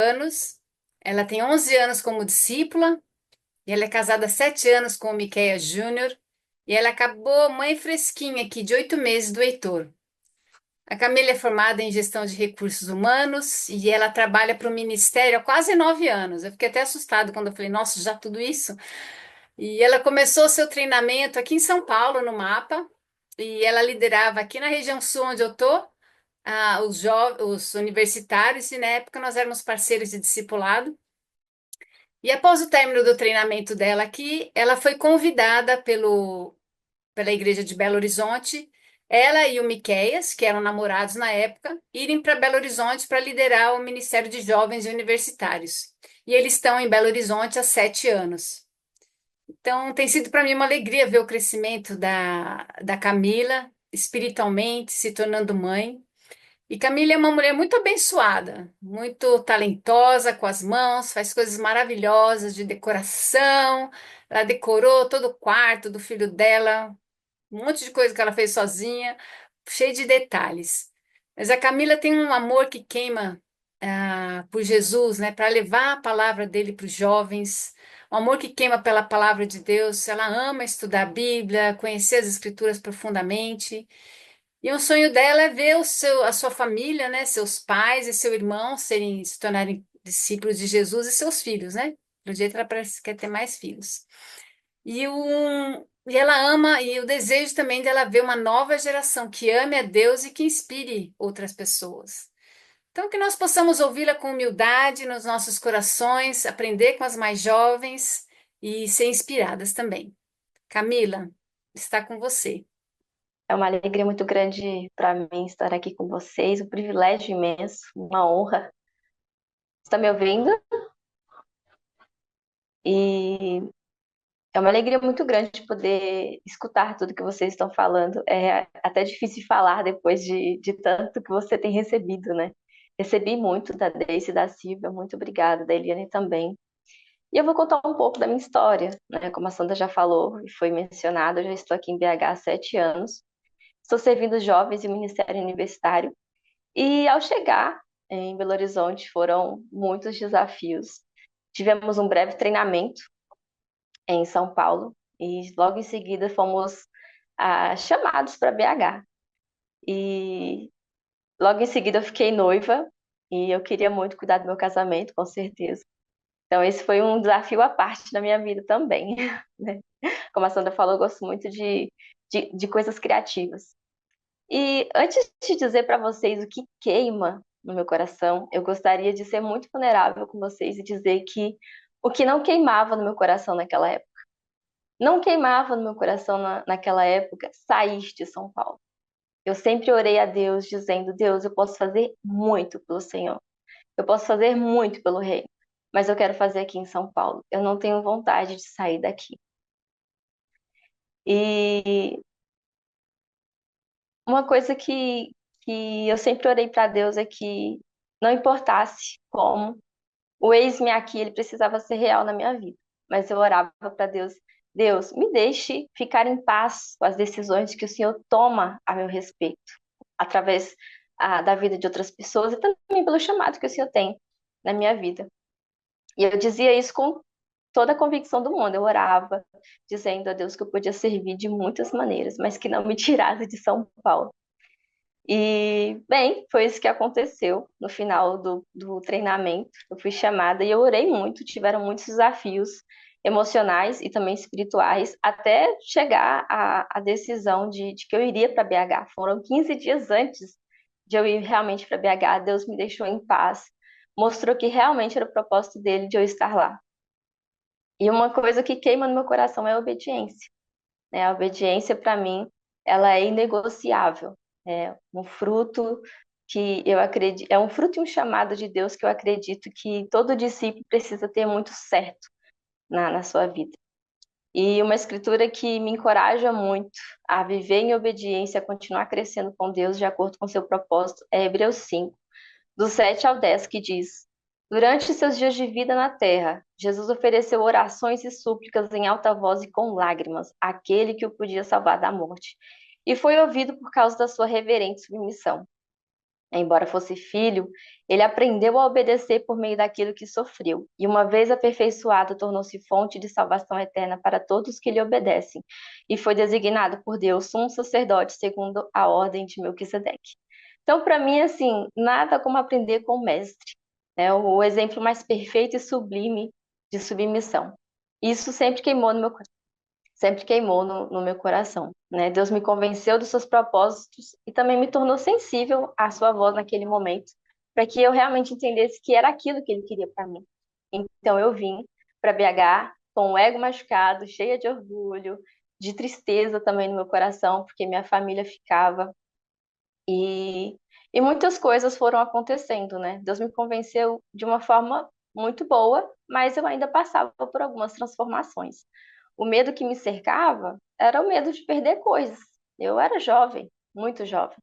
Anos. Ela tem 11 anos como discípula e ela é casada há 7 anos com o Miquéia Júnior e ela acabou mãe fresquinha aqui de 8 meses do Heitor. A Camila é formada em gestão de recursos humanos e ela trabalha para o Ministério há quase 9 anos. Eu fiquei até assustada quando eu falei, nossa, já tudo isso? E ela começou seu treinamento aqui em São Paulo, no Mapa, e ela liderava aqui na região sul onde eu tô, os universitários, e na época nós éramos parceiros de discipulado. E após o término do treinamento dela aqui, ela foi convidada pela Igreja de Belo Horizonte, ela e o Miqueias, que eram namorados na época, irem para Belo Horizonte para liderar o Ministério de Jovens e Universitários. E eles estão em Belo Horizonte há 7 anos. Então, tem sido para mim uma alegria ver o crescimento da Camila, espiritualmente, se tornando mãe. E Camila é uma mulher muito abençoada, muito talentosa com as mãos, faz coisas maravilhosas de decoração. Ela decorou todo o quarto do filho dela, um monte de coisa que ela fez sozinha, cheio de detalhes. Mas a Camila tem um amor que queima por Jesus, né, para levar a palavra dele para os jovens, um amor que queima pela palavra de Deus. Ela ama estudar a Bíblia, conhecer as Escrituras profundamente. E um sonho dela é ver a sua família, né, seus pais e seu irmão se tornarem discípulos de Jesus e seus filhos, né? Do jeito que ela parece que quer ter mais filhos. E ela ama, e o desejo também dela ver uma nova geração que ame a Deus e que inspire outras pessoas. Então, que nós possamos ouvi-la com humildade nos nossos corações, aprender com as mais jovens e ser inspiradas também. Camila, está com você. É uma alegria muito grande para mim estar aqui com vocês, um privilégio imenso, uma honra. Está me ouvindo? E é uma alegria muito grande poder escutar tudo que vocês estão falando. É até difícil falar depois de tanto que você tem recebido, né? Recebi muito da Deise e da Silvia, muito obrigada, da Eliane também. E eu vou contar um pouco da minha história, né? Como a Sandra já falou e foi mencionado, eu já estou aqui em BH há 7 anos. Estou servindo jovens e o Ministério Universitário. E ao chegar em Belo Horizonte foram muitos desafios. Tivemos um breve treinamento em São Paulo e logo em seguida fomos chamados para BH. E logo em seguida eu fiquei noiva e eu queria muito cuidar do meu casamento, com certeza. Então esse foi um desafio à parte da minha vida também, né? Como a Sandra falou, eu gosto muito de coisas criativas. E antes de dizer para vocês o que queima no meu coração, eu gostaria de ser muito vulnerável com vocês e dizer que o que não queimava no meu coração naquela época, não queimava no meu coração naquela época, sair de São Paulo. Eu sempre orei a Deus dizendo: Deus, eu posso fazer muito pelo Senhor, eu posso fazer muito pelo Reino, mas eu quero fazer aqui em São Paulo. Eu não tenho vontade de sair daqui. E uma coisa que eu sempre orei para Deus é que não importasse como, o ex-me aqui, ele precisava ser real na minha vida. Mas eu orava para Deus, Deus, me deixe ficar em paz com as decisões que o Senhor toma a meu respeito, através da vida de outras pessoas e também pelo chamado que o Senhor tem na minha vida. E eu dizia isso com toda a convicção do mundo. Eu orava, dizendo a Deus que eu podia servir de muitas maneiras, mas que não me tirasse de São Paulo. E, bem, foi isso que aconteceu no final do treinamento. Eu fui chamada e eu orei muito, tiveram muitos desafios emocionais e também espirituais, até chegar à decisão de que eu iria para BH. Foram 15 dias antes de eu ir realmente para BH, Deus me deixou em paz, mostrou que realmente era o propósito dele de eu estar lá. E uma coisa que queima no meu coração é a obediência, né? A obediência, para mim, ela é inegociável. É um fruto que eu acredito, é um fruto e um chamado de Deus que eu acredito que todo discípulo precisa ter muito certo na sua vida. E uma escritura que me encoraja muito a viver em obediência, a continuar crescendo com Deus de acordo com seu propósito, é Hebreus 5, do 7 ao 10, que diz: Durante seus dias de vida na terra, Jesus ofereceu orações e súplicas em alta voz e com lágrimas àquele que o podia salvar da morte, e foi ouvido por causa da sua reverente submissão. Embora fosse filho, ele aprendeu a obedecer por meio daquilo que sofreu, e uma vez aperfeiçoado, tornou-se fonte de salvação eterna para todos que lhe obedecem, e foi designado por Deus sumo sacerdote segundo a ordem de Melquisedeque. Então, para mim, assim, nada como aprender com o mestre, né? O exemplo mais perfeito e sublime de submissão. Isso sempre queimou no meu coração, né? Deus me convenceu dos seus propósitos e também me tornou sensível à sua voz naquele momento, para que eu realmente entendesse que era aquilo que ele queria para mim. Então eu vim para BH com o ego machucado, cheia de orgulho, de tristeza também no meu coração, porque minha família ficava e muitas coisas foram acontecendo, né? Deus me convenceu de uma forma muito boa, mas eu ainda passava por algumas transformações. O medo que me cercava era o medo de perder coisas. Eu era jovem, muito jovem,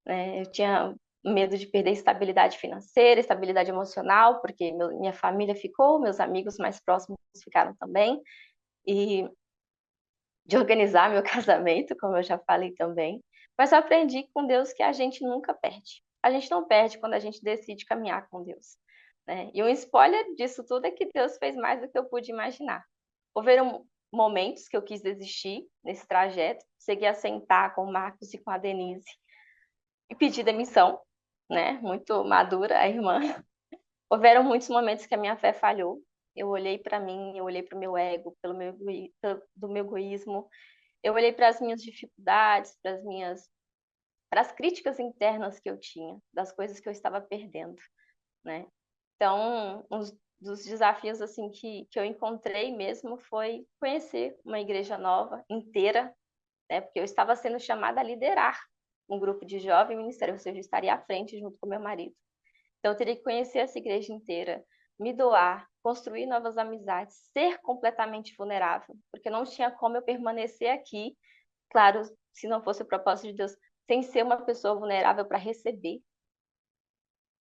né? Eu tinha medo de perder estabilidade financeira, estabilidade emocional, porque minha família ficou, meus amigos mais próximos ficaram também, e de organizar meu casamento, como eu já falei também. Mas eu aprendi com Deus que a gente nunca perde. A gente não perde quando a gente decide caminhar com Deus, né? E um spoiler disso tudo é que Deus fez mais do que eu pude imaginar. Houveram momentos que eu quis desistir nesse trajeto, segui a sentar com o Marcos e com a Denise e pedir demissão, né? Muito madura a irmã. Houveram muitos momentos que a minha fé falhou. Eu olhei para mim, eu olhei para o meu ego, do meu egoísmo, eu olhei para as minhas dificuldades, para as críticas internas que eu tinha, das coisas que eu estava perdendo, né? Então, um dos desafios assim que eu encontrei mesmo foi conhecer uma igreja nova, inteira, né? Porque eu estava sendo chamada a liderar um grupo de jovem ministério, ou seja, eu estaria à frente junto com meu marido. Então, eu teria que conhecer essa igreja inteira, me doar, construir novas amizades, ser completamente vulnerável, porque não tinha como eu permanecer aqui, claro, se não fosse o propósito de Deus, sem ser uma pessoa vulnerável para receber.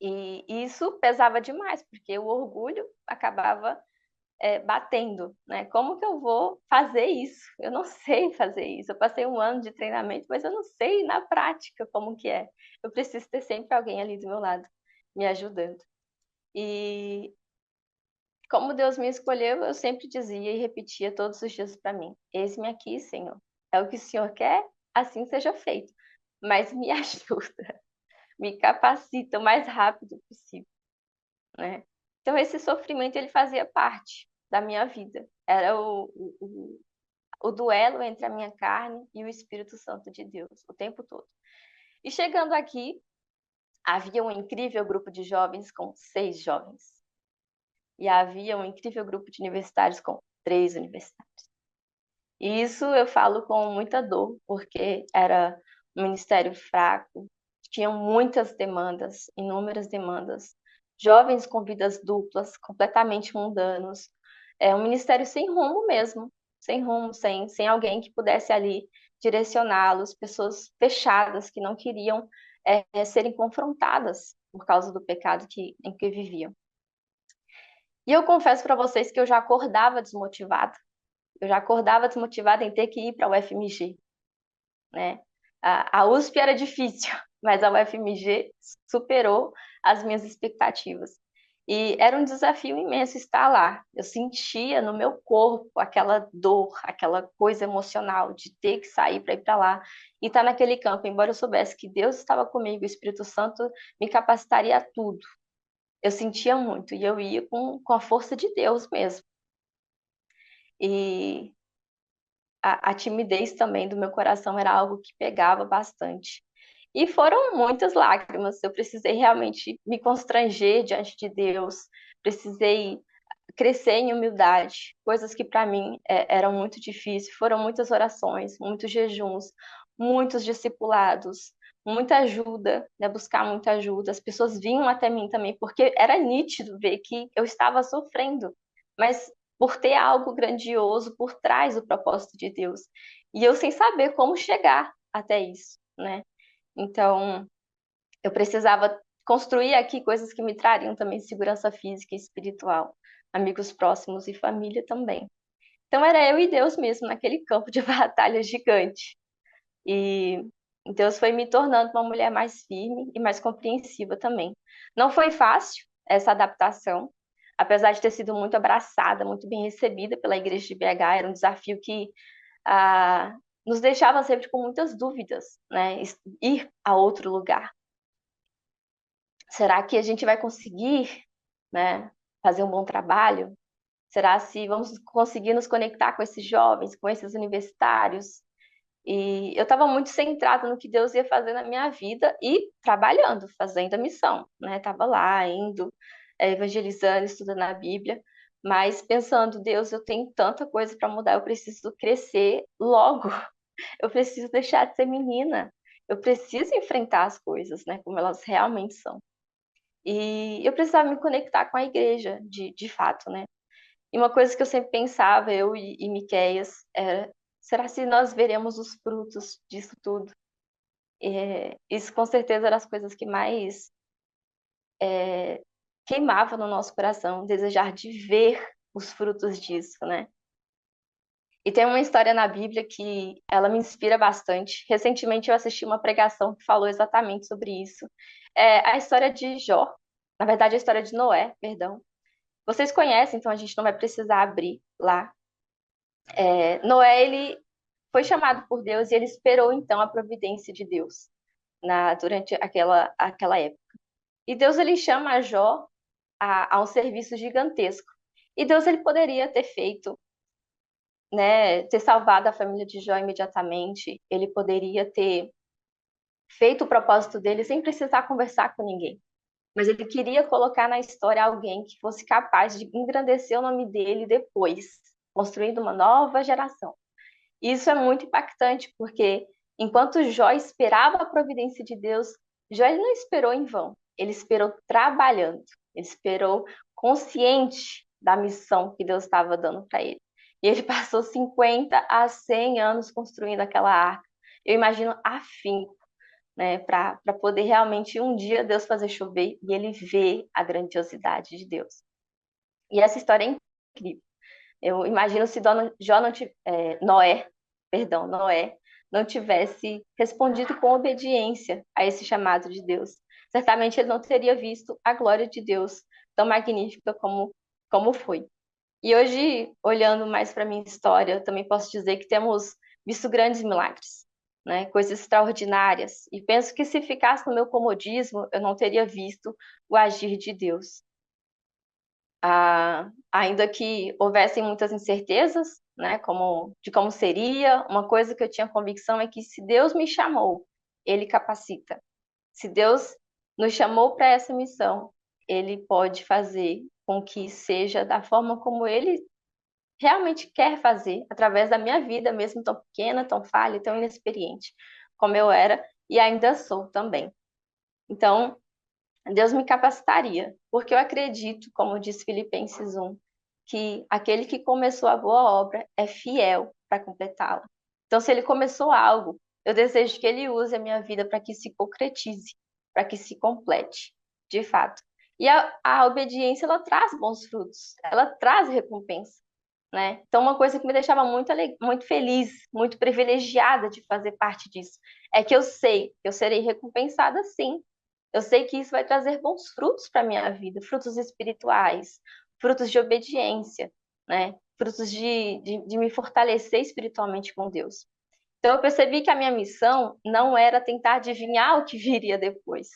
E isso pesava demais, porque o orgulho acabava batendo, né? Como que eu vou fazer isso? Eu não sei fazer isso. Eu passei um ano de treinamento, mas eu não sei na prática como que é. Eu preciso ter sempre alguém ali do meu lado, me ajudando. E como Deus me escolheu, eu sempre dizia e repetia todos os dias para mim: Eis-me aqui, Senhor. É o que o Senhor quer, assim seja feito. Mas me ajuda, me capacita o mais rápido possível, né? Então esse sofrimento ele fazia parte da minha vida. Era o duelo entre a minha carne e o Espírito Santo de Deus o tempo todo. E chegando aqui, havia um incrível grupo de jovens com 6 jovens. E havia um incrível grupo de universitários com 3 universitários. E isso eu falo com muita dor, porque era um ministério fraco, tinham muitas demandas, inúmeras demandas, jovens com vidas duplas, completamente mundanos, é um ministério sem rumo mesmo, sem rumo, sem alguém que pudesse ali direcioná-los, pessoas fechadas que não queriam serem confrontadas por causa do pecado em que viviam. E eu confesso para vocês que eu já acordava desmotivada. Eu já acordava desmotivada em ter que ir para a UFMG, né? A USP era difícil, mas a UFMG superou as minhas expectativas. E era um desafio imenso estar lá. Eu sentia no meu corpo aquela dor, aquela coisa emocional de ter que sair para ir para lá e estar naquele campo. Embora eu soubesse que Deus estava comigo, o Espírito Santo me capacitaria a tudo. Eu sentia muito e eu ia com a força de Deus mesmo. E a timidez também do meu coração era algo que pegava bastante. E foram muitas lágrimas. Eu precisei realmente me constranger diante de Deus, precisei crescer em humildade, coisas que para mim eram muito difíceis. Foram muitas orações, muitos jejuns, muitos discipulados, muita ajuda, né, buscar muita ajuda. As pessoas vinham até mim também, porque era nítido ver que eu estava sofrendo, mas por ter algo grandioso por trás do propósito de Deus. E eu sem saber como chegar até isso, né? Então, eu precisava construir aqui coisas que me trariam também segurança física e espiritual, amigos próximos e família também. Então era eu e Deus mesmo naquele campo de batalha gigante. E Deus foi me tornando uma mulher mais firme e mais compreensiva também. Não foi fácil essa adaptação, apesar de ter sido muito abraçada, muito bem recebida pela igreja de BH, era um desafio que ah, nos deixava sempre com muitas dúvidas, né? Ir a outro lugar. Será que a gente vai conseguir, né, fazer um bom trabalho? Será se vamos conseguir nos conectar com esses jovens, com esses universitários? E eu estava muito centrada no que Deus ia fazer na minha vida e trabalhando, fazendo a missão, né? Estava lá, indo, evangelizando, estudando a Bíblia, mas pensando, Deus, eu tenho tanta coisa para mudar, eu preciso crescer logo, eu preciso deixar de ser menina, eu preciso enfrentar as coisas, né? Como elas realmente são. E eu precisava me conectar com a igreja, de fato, né? E uma coisa que eu sempre pensava, eu e Miqueias, era: será se nós veremos os frutos disso tudo? Isso com certeza eram as coisas que mais queimava no nosso coração, desejar de ver os frutos disso, né? E tem uma história na Bíblia que ela me inspira bastante. Recentemente eu assisti uma pregação que falou exatamente sobre isso. É a história de Jó, na verdade a história de Noé, perdão. Vocês conhecem, então a gente não vai precisar abrir lá. Noé, ele foi chamado por Deus e ele esperou então a providência de Deus durante aquela época. E Deus ele chama a Jó a um serviço gigantesco. E Deus ele poderia ter feito, né, ter salvado a família de Jó imediatamente. Ele poderia ter feito o propósito dele sem precisar conversar com ninguém. Mas ele queria colocar na história alguém que fosse capaz de engrandecer o nome dele depois, construindo uma nova geração. Isso é muito impactante, porque enquanto Jó esperava a providência de Deus, Jó ele não esperou em vão, ele esperou trabalhando, ele esperou consciente da missão que Deus estava dando para ele. E ele passou 50 a 100 anos construindo aquela arca. Eu imagino afinco, né, para poder realmente um dia Deus fazer chover e ele ver a grandiosidade de Deus. E essa história é incrível. Eu imagino se Noé, perdão, Noé, não tivesse respondido com obediência a esse chamado de Deus. Certamente ele não teria visto a glória de Deus tão magnífica como foi. E hoje, olhando mais para a minha história, eu também posso dizer que temos visto grandes milagres, né? Coisas extraordinárias. E penso que se ficasse no meu comodismo, eu não teria visto o agir de Deus. Ainda que houvessem muitas incertezas, né, de como seria, uma coisa que eu tinha convicção é que se Deus me chamou, Ele capacita. Se Deus nos chamou para essa missão, Ele pode fazer com que seja da forma como Ele realmente quer fazer, através da minha vida, mesmo tão pequena, tão falha, tão inexperiente, como eu era e ainda sou também. Então, Deus me capacitaria, porque eu acredito, como diz Filipenses 1, que aquele que começou a boa obra é fiel para completá-la. Então, se ele começou algo, eu desejo que ele use a minha vida para que se concretize, para que se complete, de fato. E a obediência, ela traz bons frutos, ela traz recompensa, né? Então, uma coisa que me deixava muito feliz, muito privilegiada de fazer parte disso, é que eu sei que eu serei recompensada sim. Eu sei que isso vai trazer bons frutos para a minha vida, frutos espirituais, frutos de obediência, né? Frutos de me fortalecer espiritualmente com Deus. Então, eu percebi que a minha missão não era tentar adivinhar o que viria depois.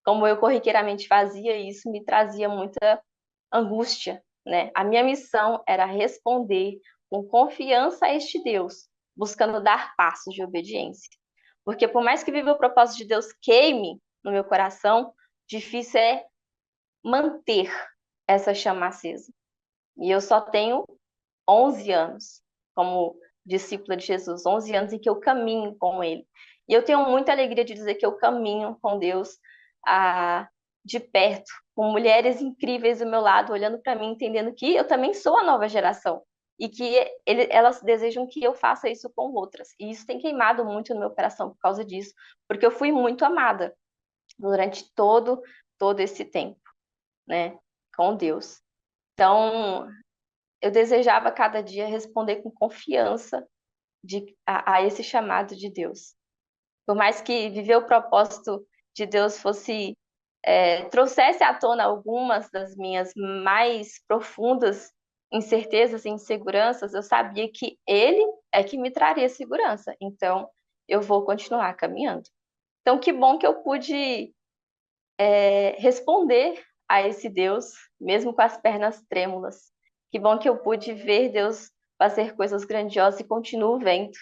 Como eu corriqueiramente fazia, isso me trazia muita angústia, né? A minha missão era responder com confiança a este Deus, buscando dar passos de obediência. Porque por mais que viva o propósito de Deus queime no meu coração, difícil é manter essa chama acesa. E eu só tenho 11 anos como discípula de Jesus, 11 anos em que eu caminho com Ele. E eu tenho muita alegria de dizer que eu caminho com Deus de perto, com mulheres incríveis do meu lado, olhando para mim, entendendo que eu também sou a nova geração. E que elas desejam que eu faça isso com outras. E isso tem queimado muito no meu coração por causa disso, porque eu fui muito amada durante todo esse tempo, né, com Deus. Então, eu desejava cada dia responder com confiança a esse chamado de Deus. Por mais que viver o propósito de Deus fosse, trouxesse à tona algumas das minhas mais profundas incertezas e inseguranças, eu sabia que Ele é que me traria segurança. Então, eu vou continuar caminhando. Então, que bom que eu pude, responder a esse Deus, mesmo com as pernas trêmulas. Que bom que eu pude ver Deus fazer coisas grandiosas e continuo vendo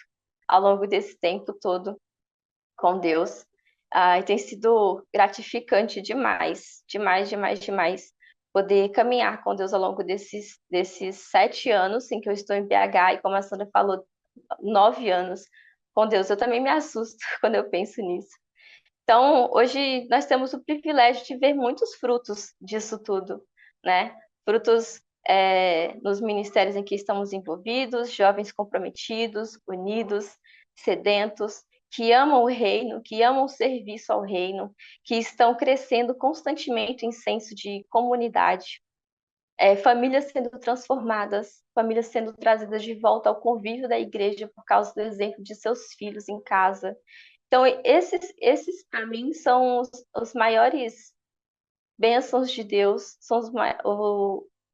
ao longo desse tempo todo com Deus. E tem sido gratificante demais, demais, demais, demais, poder caminhar com Deus ao longo desses 7 anos em que eu estou em BH, e como a Sandra falou, 9 anos com Deus. Eu também me assusto quando eu penso nisso. Então, hoje nós temos o privilégio de ver muitos frutos disso tudo, né? Frutos, nos ministérios em que estamos envolvidos, jovens comprometidos, unidos, sedentos, que amam o reino, que amam o serviço ao reino, que estão crescendo constantemente em senso de comunidade, famílias sendo transformadas, famílias sendo trazidas de volta ao convívio da igreja por causa do exemplo de seus filhos em casa. Então, esses para mim são os maiores bênçãos de Deus,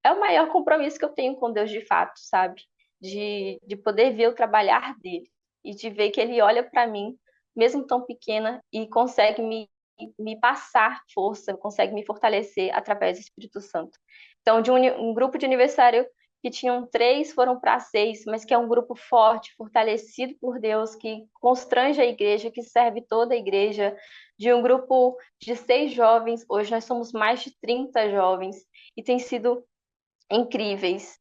é o maior compromisso que eu tenho com Deus de fato, sabe? De poder ver o trabalhar dele e de ver que ele olha para mim, mesmo tão pequena, e consegue me passar força, consegue me fortalecer através do Espírito Santo. Então, de um grupo de aniversário que tinham 3, foram para 6, mas que é um grupo forte, fortalecido por Deus, que constrange a igreja, que serve toda a igreja. De um grupo de 6 jovens, hoje nós somos mais de 30 jovens, e tem sido incríveis.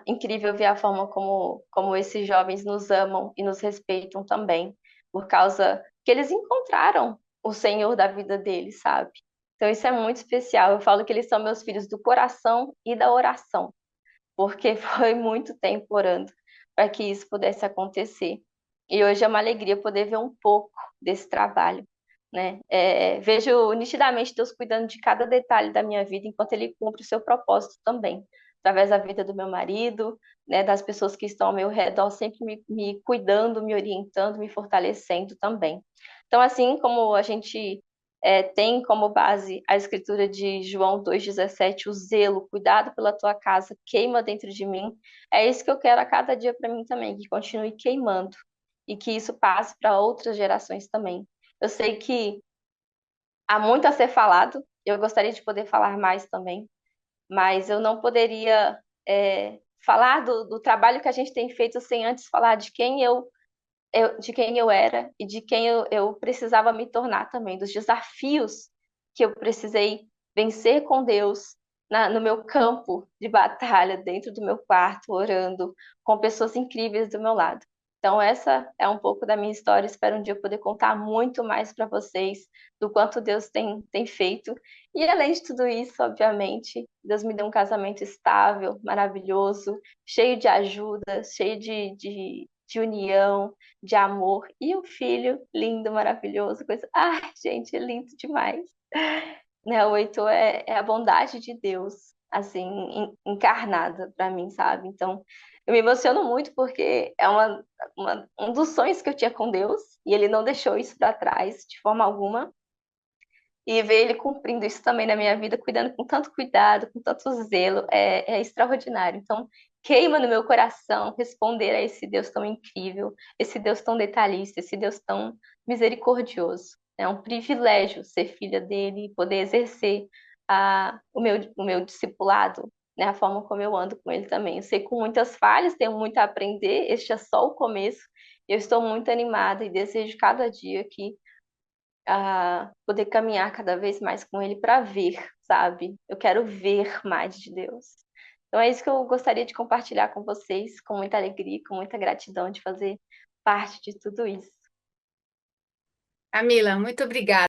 Incrível ver a forma como esses jovens nos amam e nos respeitam também, por causa que eles encontraram o Senhor da vida deles, sabe? Então isso é muito especial. Eu falo que eles são meus filhos do coração e da oração, porque foi muito tempo orando para que isso pudesse acontecer. E hoje é uma alegria poder ver um pouco desse trabalho, né? Vejo nitidamente Deus cuidando de cada detalhe da minha vida enquanto Ele cumpre o seu propósito também, através da vida do meu marido, né, das pessoas que estão ao meu redor, sempre me cuidando, me orientando, me fortalecendo também. Então, assim como a gente tem como base a escritura de João 2,17, o zelo, cuidado pela tua casa, queima dentro de mim. É isso que eu quero a cada dia para mim também, que continue queimando e que isso passe para outras gerações também. Eu sei que há muito a ser falado, eu gostaria de poder falar mais também, mas eu não poderia, falar do trabalho que a gente tem feito sem antes falar de quem eu era e de quem eu precisava me tornar também, dos desafios que eu precisei vencer com Deus no meu campo de batalha, dentro do meu quarto, orando, com pessoas incríveis do meu lado. Então, essa é um pouco da minha história. Espero um dia poder contar muito mais para vocês do quanto Deus tem feito. E além de tudo isso, obviamente, Deus me deu um casamento estável, maravilhoso, cheio de ajuda, cheio de união, de amor, e um filho lindo, maravilhoso, coisa. Ai, gente, é lindo demais. Né, o Heitor é a bondade de Deus, assim, encarnada para mim, sabe? Então, eu me emociono muito porque é um dos sonhos que eu tinha com Deus, e ele não deixou isso para trás de forma alguma. E ver ele cumprindo isso também na minha vida, cuidando com tanto cuidado, com tanto zelo, é extraordinário. Então, queima no meu coração responder a esse Deus tão incrível, esse Deus tão detalhista, esse Deus tão misericordioso. É um privilégio ser filha dele e poder exercer o meu discipulado, né, a forma como eu ando com ele também. Eu sei com muitas falhas, tenho muito a aprender, este é só o começo. Eu estou muito animada e desejo cada dia que poder caminhar cada vez mais com Ele para ver, sabe? Eu quero ver mais de Deus. Então é isso que eu gostaria de compartilhar com vocês, com muita alegria, com muita gratidão de fazer parte de tudo isso. Camila, muito obrigada.